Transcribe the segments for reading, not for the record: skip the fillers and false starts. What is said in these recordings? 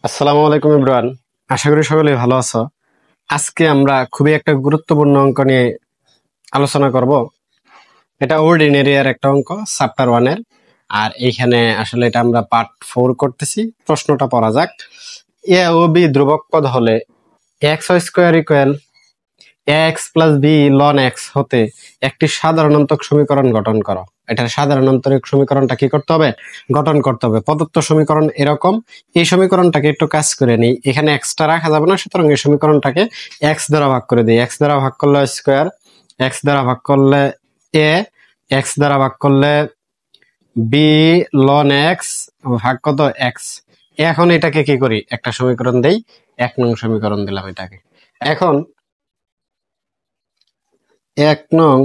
আসসালামু আলাইকুম ইব্রান, আশা করি সকলেই ভালো আছো। আজকে আমরা খুবই একটা গুরুত্বপূর্ণ অঙ্ক নিয়ে আলোচনা করব। এটা অর্ডিনারি এর একটা অঙ্ক, চ্যাপ্টার 1 এর। আর এইখানে আসলে এটা আমরা পার্ট 4 করতেছি। প্রশ্নটা পড়া যাক। এ ও বি ধ্রুবক পদ হলে X square equal X plus B ln X হতে একটি সাধারণান্তক সমীকরণ গঠন করো। এটার সাধারণান্তরিক সমীকরণটা কি করতে হবে? গঠন করতে হবে। প্রদত্ত সমীকরণ এরকম। এই সমীকরণটাকে একটু কাজ করে নিই। এখানে এক্সটা রাখা যাবে না, সুতরাং এই সমীকরণটাকে এক্স দ্বারা ভাগ করে দিই। এক্স দ্বারা ভাগ করলে স্কোয়ার, এক্স দ্বারা ভাগ করলে এ, এক্স দ্বারা ভাগ করলে বি লন এক্স, ভাগ কত এক্স। এখন এটাকে কি করি? একটা সমীকরণ দেই, 1 নং সমীকরণ দিলাম এটাকে। এখন 1 নং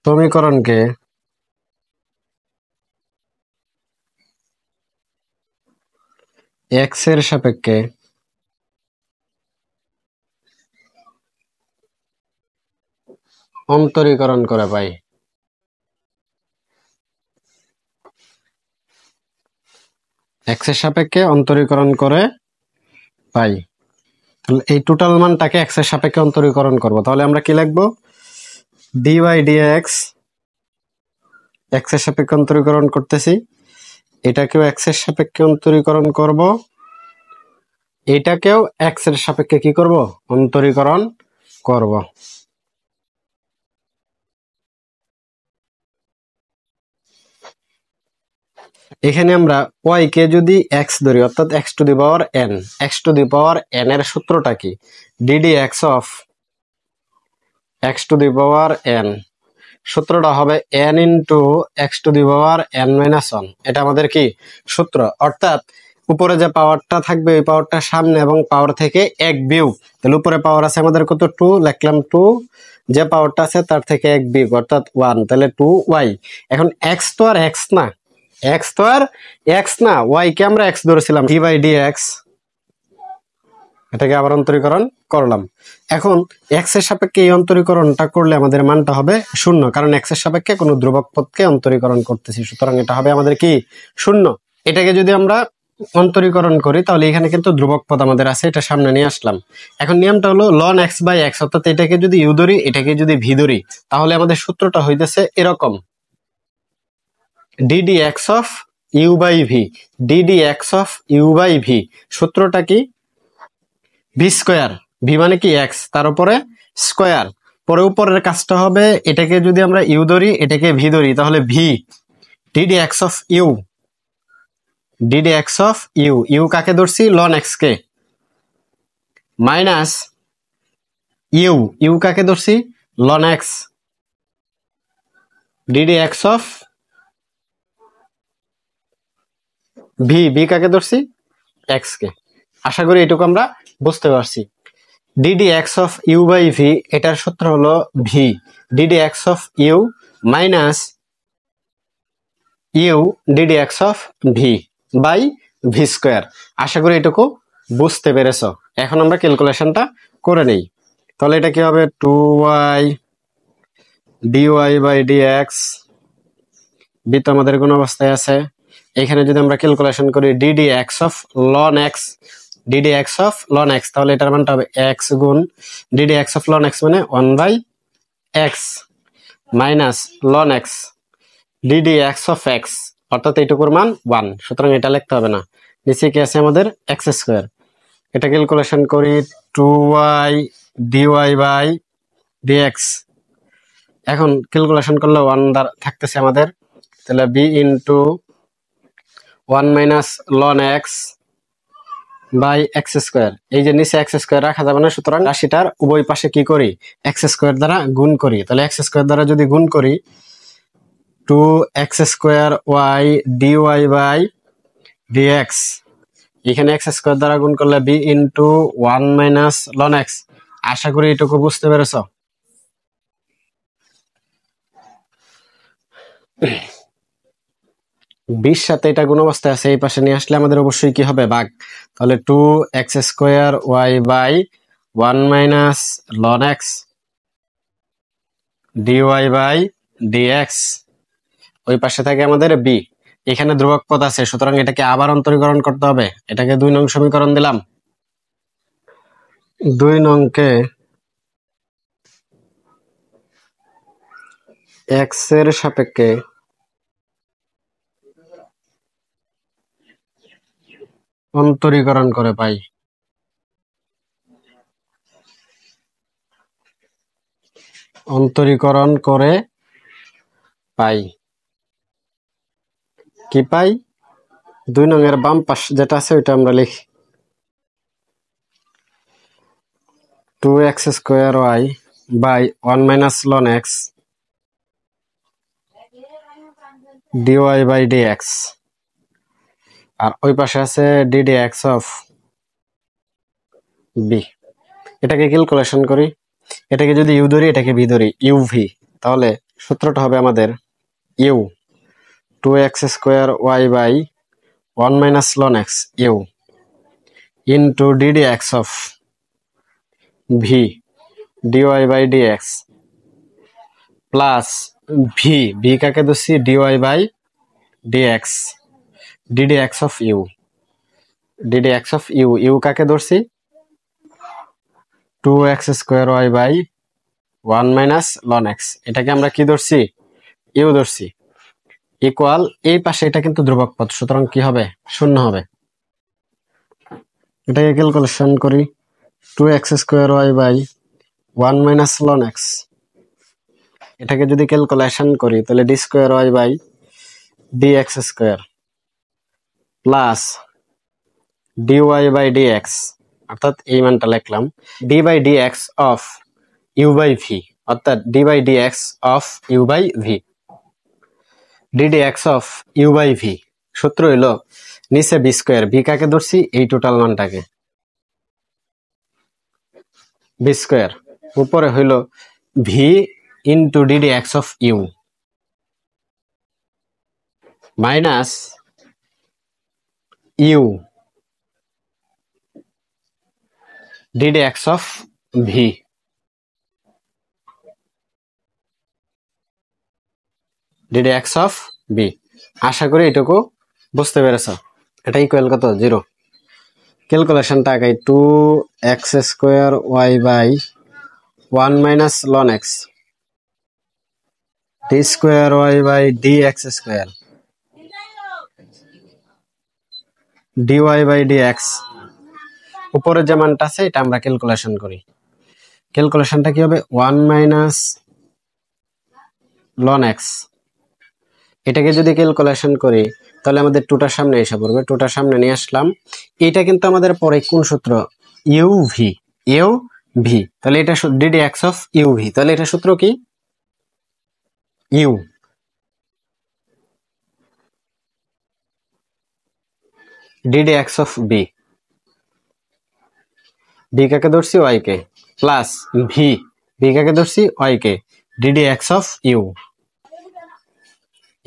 সমীকরণকে এক্স এর সাপেক্ষে অন্তরীকরণ করে পাই। এক্স এর সাপেক্ষে অন্তরীকরণ করে পাই। তাহলে এই টোটাল মানটাকে এক্স এর সাপেক্ষে অন্তরীকরণ করব। তাহলে আমরা কি লিখবো? dy dx, এক্স এর সাপেক্ষে অন্তরীকরণ করতেছি। এটাকেও এক্স এর সাপেক্ষে অন্তরীকরণ করব, এটাকেও এক্স এর সাপেক্ষে কি করব? অন্তরীকরণ করব। এখানে আমরা y কে যদি x ধরি, অর্থাৎ x two the power n, x two the power n এর সূত্রটা কি? ddx of x two the power n, সূত্রটা হবে n into x to the power n minus 1। এটা আমাদের কি সূত্র? অর্থাৎ উপরে যে পাওয়ারটা থাকবে ওই পাওয়ারটা সামনে এবং পাওয়ার থেকে এক বিয়োগ। তাহলে উপরে পাওয়ার আছে আমাদের কত? 2, লিখলাম 2, যে পাওয়ারটা আছে তার থেকে এক বিয়োগ অর্থাৎ 1, তাহলে 2y। এখন x তো আর x না, x তো আর x না, y কে আমরা x ধরেছিলাম, d বাই dx, এটাকে আবার অন্তরীকরণ করলাম। এখন এক্স এর সাপেক্ষে এই অন্তরীকরণটা করলে আমাদের মানটা হবে 0, কারণ এক্স এর সাপেক্ষে কোনো ধ্রুবক পদকে অন্তরীকরণ করতেছি, সুতরাং এটা হবে আমাদের কি 0। এটাকে যদি আমরা অন্তরীকরণ করি তাহলে এখানে কিন্তু ধ্রুবক পদ আমাদের আছে, এটা সামনে নিয়ে আসলাম। এখন নিয়মটা হলো লন এক্স বাই এক্স, অর্থাৎ এটাকে যদি ইউ ধরি এটাকে যদি ভি ধরি, তাহলে আমাদের সূত্রটা হইতেছে এরকম, DD x of you by V, DD x of you by V. সূত্রটা কি? ভি স্কোয়ার, ভি মানে কি এক্স, তার উপরে স্কোয়ার, পরে উপরের কাজটা হবে এটাকে যদি আমরা ইউ ধরি এটাকে ভি ধরি, তাহলে V DD x of U, DD x of U, U কাকে ধরছি? লন এক্স কে, মাইনাস ইউ, ইউ কাকে ধরছি? Ln X, DD x of V, V কাকে ধরছি? এক্স কে। আশা করি এটুকু আমরা বুঝতে পারছি। D d x of you by v, এটার সূত্র হলো v DD x of u minus u DD x of v by v square. আশা করি এটুকু বুঝতে পেরেছ। এখন আমরা ক্যালকুলেশনটা করে নেই। তাহলে এটা কি হবে? 2y dy by dx, B তো আমাদের কোন অবস্থায় আছে। এখানে যদি আমরা ক্যালকুলেশন করি DD x of ln X, DD x of ln X, তাহলে এটার মানটা হবে এক্স গুণ DD x of ln X মানে 1 by X minus loan X DD x of X, অর্থাৎ এইটুকুর মান 1, সুতরাং এটা লিখতে হবে না। নিচে কি আছে আমাদের? X square. এটা ক্যালকুলেশন করি 2y dy বাই dx, এখন ক্যালকুলেশন করলে 1 দ্বারা থাকতেছে আমাদের, তাহলে b into 1 minus loan X by X square. এই যে নিচে এক্স স্কোয়ার রাখা যাবে না, সুতরাং রাশিটার উভয় পাশে কি করি? এক্স স্কোয়ার দ্বারা গুণ করি। তাহলে এক্স স্কোয়ার দ্বারা যদি গুণ করি 2x square y d y by d x, এখানে এক্স স্কোয়ার দ্বারা গুণ করলে b into 1 minus loan x. আশা করি এটুকু বুঝতে পেরেছ। বিশ সাথে এটা গুণ অবস্থায় আছে, এই পাশে নিয়ে আসলে আমাদের অবশ্যই কি হবে? ভাগ। তাহলে 2x square Y by 1 minus loan X DY by DX, ওই পাশে থাকে আমাদের বি। এখানে ধ্রুবক পদ আছে, সুতরাং এটাকে আবার অন্তরীকরণ করতে হবে। এটাকে 2 নং সমীকরণ দিলাম। 2 নংকে x এর সাপেক্ষে অন্তরীকরণ করে পাই। অন্তরীকরণ করে পাই কি পাই? 2 নং এর বাম পাশ যেটা আছে ওইটা আমরা লিখি 2x square y by 1 minus ln x dy by dx, আর ওই পাশে আছে ddx অফ b। এটাকে ক্যালকুলেশন করি। এটাকে যদি ইউ ধরি, এটাকে ভি ধরি, ইউ ভি, তাহলে সূত্রটা হবে আমাদের U 2x square y by 1 minus ln x U into ddx of V dy by dx plus V, V কাকে ধরছি dy by dx ddx of U, ddx of U, U কাকে ধরছি 2x square y by 1 minus ln x, এটাকে আমরা কি ধরছি you ধরছি, equal এই পাশে এটা কিন্তু ধ্রুবক পদ, সুতরাং কি হবে শূন্য হবে। এটাকে ক্যালকুলেশন করি 2x square y by 1 minus ln x, এটাকে যদি ক্যালকুলেশন করি তাহলে d square y by dx square plus dy by dx, অর্থাৎ এই মানটা লিখলাম d by dx of u by v, অর্থাৎ d by dx of u by v, ddx of u by v। সূত্র হইল নিচে b স্কয়ার, v কাকে ধরছি এই টোটাল মানটাকে b স্কয়ার, উপরে হইল v into ddx of u minus u ddx of v, ddx of b। আশা করি এটুকু বুঝতে পেরেছ। এটা ইকুয়াল কত 0। ক্যালকুলেশনটা আগে 2x square y by 1 minus ln x d square y by dx square dy by dx, উপরে যে মানটা আছে এটা আমরা ক্যালকুলেশন করি। ক্যালকুলেশনটা কি হবে 1 মাইনাস ln x, এটাকে যদি ক্যালকুলেশন করি তাহলে আমাদের টুটার সামনে এসে পড়বে, টুটার সামনে নিয়ে আসলাম। এটা কিন্তু আমাদের পরে কোন সূত্র ইউ ভি, ইউ ভি, তাহলে এটা ddx অফ ইউ ভি, তাহলে এটা সূত্র কি U ddx of B, B কাকে ধরছি ওয়াই কে, প্লাস ভি, ভি কাকে ধরছি ওয়াই কে, ddx অফ ইউ,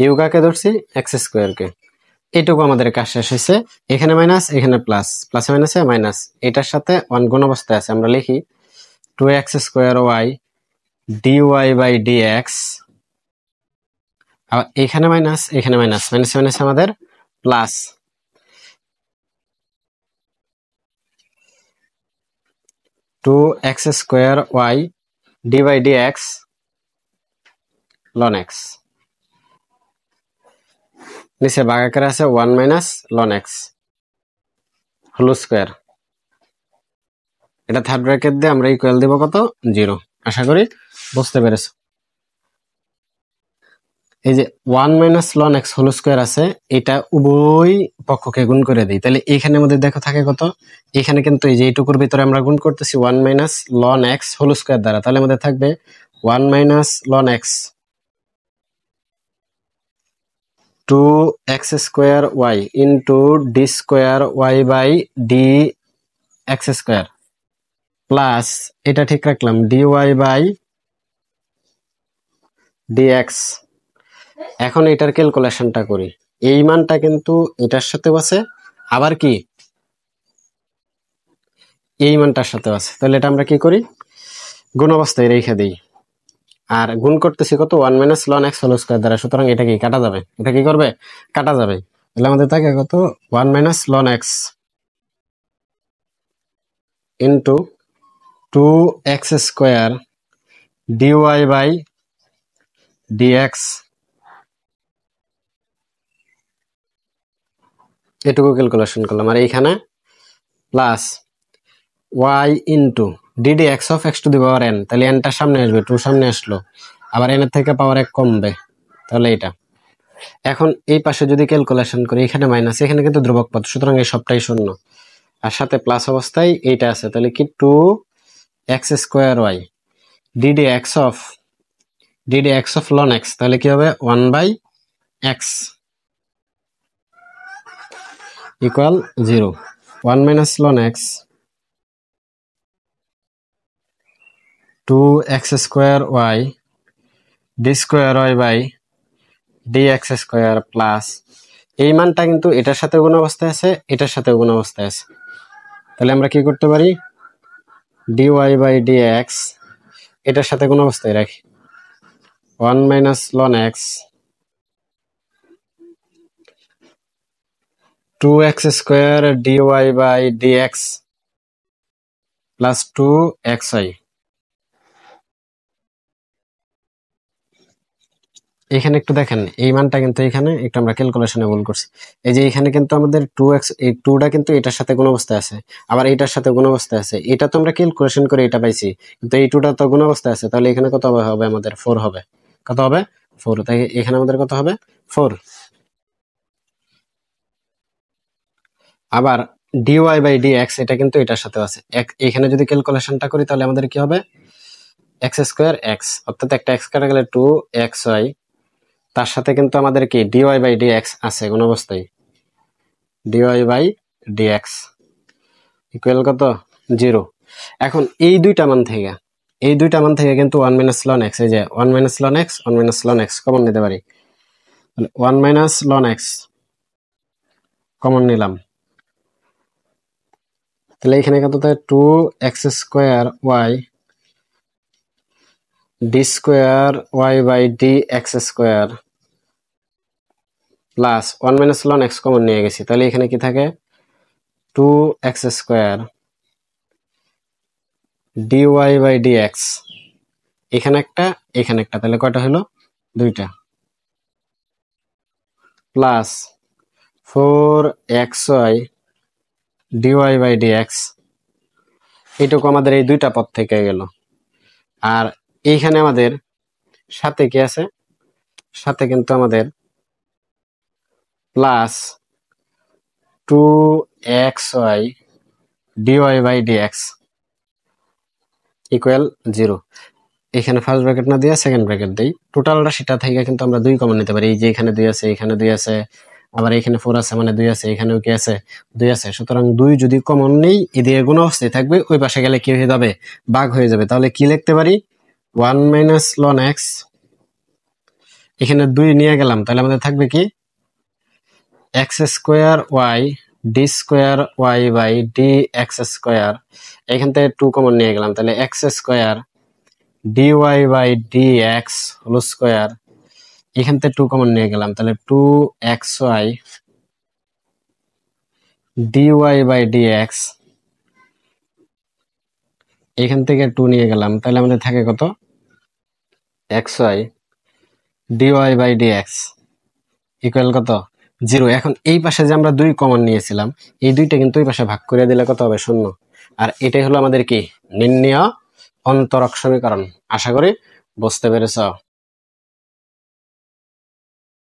ইউ কাকে ধরছি এক্স স্কোয়ার কে। এইটুকু আমাদের কাজ শেষ হয়েছে। এখানে মাইনাস, এখানে প্লাস, প্লাসে মাইনাসে মাইনাস, এটার সাথে 1 গুণ অবস্থায় আছে, আমরা লিখি 2x square Y dy by dx, আবার এখানে মাইনাস, এখানে মাইনাস, মাইনাসে মাইনাসে আমাদের plus 2x square Y D by dx ln x, নিচে ভাগাকারে আছে 1 minus ln x whole square. এটা থার্ড ব্র্যাকেট দিয়ে আমরা ইকুয়াল দেব কত 0। আশা করি বুঝতে পেরেছো। এই যে 1 minus ln x whole square আছে, এটা উভয় পক্ষকে গুণ করে দিই, তাহলে এখানে আমাদের দেখো থাকে কত, এখানে কিন্তু এই যে এইটুকুর ভিতরে আমরা গুণ করতেছি 1 minus ln x whole square দ্বারা, তাহলে আমাদের থাকবে 1 minus ln x 2x square y into d square y by dx square plus এটা ঠিক রাখলাম dy বাই dx। এখন এটার ক্যালকুলেশনটা করি, এই মানটা কিন্তু এটার সাথে আছে, আবার কি এই মানটার সাথে আছে, তাহলে এটা আমরা কি করি গুণ অবস্থায় রেখে দিই। আর গুণ করতেছি কত 1 minus loan X whole square দ্বারা, সুতরাং এটা কি কাটা যাবে, এটা কি করবে কাটা যাবে। তাহলে আমাদের থাকে কত 1 minus loan X into 2x square DY by DX, এটুকু ক্যালকুলেশন করলাম। আর এইখানে plus y into DD x of X to the power N, তাহলে এনটা সামনে আসবে, 2 সামনে আসলো, আবার এনের থেকে পাওয়ার 1 কমবে, তাহলে এটা। এখন এই পাশে যদি ক্যালকুলেশন করি, এখানে মাইনাস, এখানে কিন্তু ধ্রুবক পদ, সুতরাং এই সবটাই শূন্য, আর সাথে প্লাস অবস্থায় এইটা আছে, তাহলে কি 2x square Y DD x of ln X, তাহলে কি হবে 1 by X equal 0। 1 minus loan X 2x square Y D square Y by DX square plus, এই মানটা কিন্তু এটার সাথে গুণ অবস্থায় আছে, এটার সাথে গুণ অবস্থায় আছে, তাহলে আমরা কি করতে পারি ডিওয়াই বাই ডিএক্স এটার সাথে গুণ অবস্থায় রাখি, 1 minus loan X 2x square DY by DX plus 2xy। এখানে একটু দেখেন, এই মানটা কিন্তু এখানে একটু আমরা ক্যালকুলেশনে ভুল করছি। এই যে এখানে কিন্তু আমাদের 2x, এই 2টা কিন্তু এটার সাথে গুণ অবস্থায় আছে, আবার এটার সাথে গুণ অবস্থায় আছে, এটা তো আমরা ক্যালকুলেশন করে এটা পাইছি, কিন্তু এই 2টা তো গুণ অবস্থায় আছে, তাহলে এখানে কত হবে আমাদের 4 হবে, কত হবে 4, তাই এখানে আমাদের কত হবে 4। আবার ডিওয়াই বাই ডিএক্স এটা কিন্তু এটার সাথে আছে, এখানে যদি ক্যালকুলেশনটা করি তাহলে আমাদের কি হবে এক্স স্কোয়ার এক্স, অর্থাৎ একটা এক্স কাটা গেলে 2xy, তার সাথে কিন্তু আমাদের কি ডিওয়াই বাই ডিএক্স আছে কোন অবস্থায়, ডিওয়াই বাই ডিএক্স ইকুয়াল কত 0। এখন এই দুইটা মান থেকে কিন্তু 1 মাইনাস লন এক্স, এই যে 1 minus loan x 1 minus loan X common নিতে পারি, 1 মাইনাস লন এক্স কমন নিলাম, তাহলে এখানে কত থাকে 2x square Y D square Y by D X square plus 1 minus loan X common নিয়ে গেছি, তাহলে এখানে কি থাকে 2x square DY by d x, এখানে একটা তাহলে কয়টা হলো দুইটা, plus 4xy dy by dx, এইটুকু আমাদের এই দুইটা পদ থেকে গেল। আর এইখানে আমাদের সাথে কি আছে, সাথে কিন্তু আমাদের plus 2xy DY by DX equal 0। এখানে ফার্স্ট ব্র্যাকেট না দিয়ে সেকেন্ড ব্র্যাকেট দেই, টোটাল রাশিটা থেকে কিন্তু আমরা 2 কমন নিতে পারি, এই যে এখানে 2 আছে, এখানে 2 আছে, আবার এখানে 4 আছে, মানে 2 আছে, এখানেও কি আছে 2 আছে, সুতরাং 2 যদি কমন নেই এদিকে গুণ অবস্থায় থাকবে, ওই পাশে গেলে কি হয়ে যাবে ভাগ হয়ে যাবে, তাহলে কি লিখতে পারি 1 মাইনাস লন এক্স, এখানে 2 নিয়ে গেলাম, তাহলে আমাদের থাকবে কি X square Y D square Y by D X square, এখান থেকে 2 কমন নিয়ে গেলাম, তাহলে X square DY by D X whole square, এখান থেকে 2 কমন নিয়ে গেলাম, তাহলে 2xy ডিওয়াই বাই ডিএক্স, এখান থেকে 2 নিয়ে গেলাম, তাহলে আমাদের থাকে কত xy DY by DX equal কত 0। এখন এই পাশে যে আমরা 2 কমন নিয়েছিলাম, এই 2টা কিন্তু এই পাশে ভাগ করে দিলে কত হবে 0। আর এটাই হলো আমাদের কি নির্ণেয় অন্তরক সমীকরণ। আশা করি বুঝতে পেরেছ।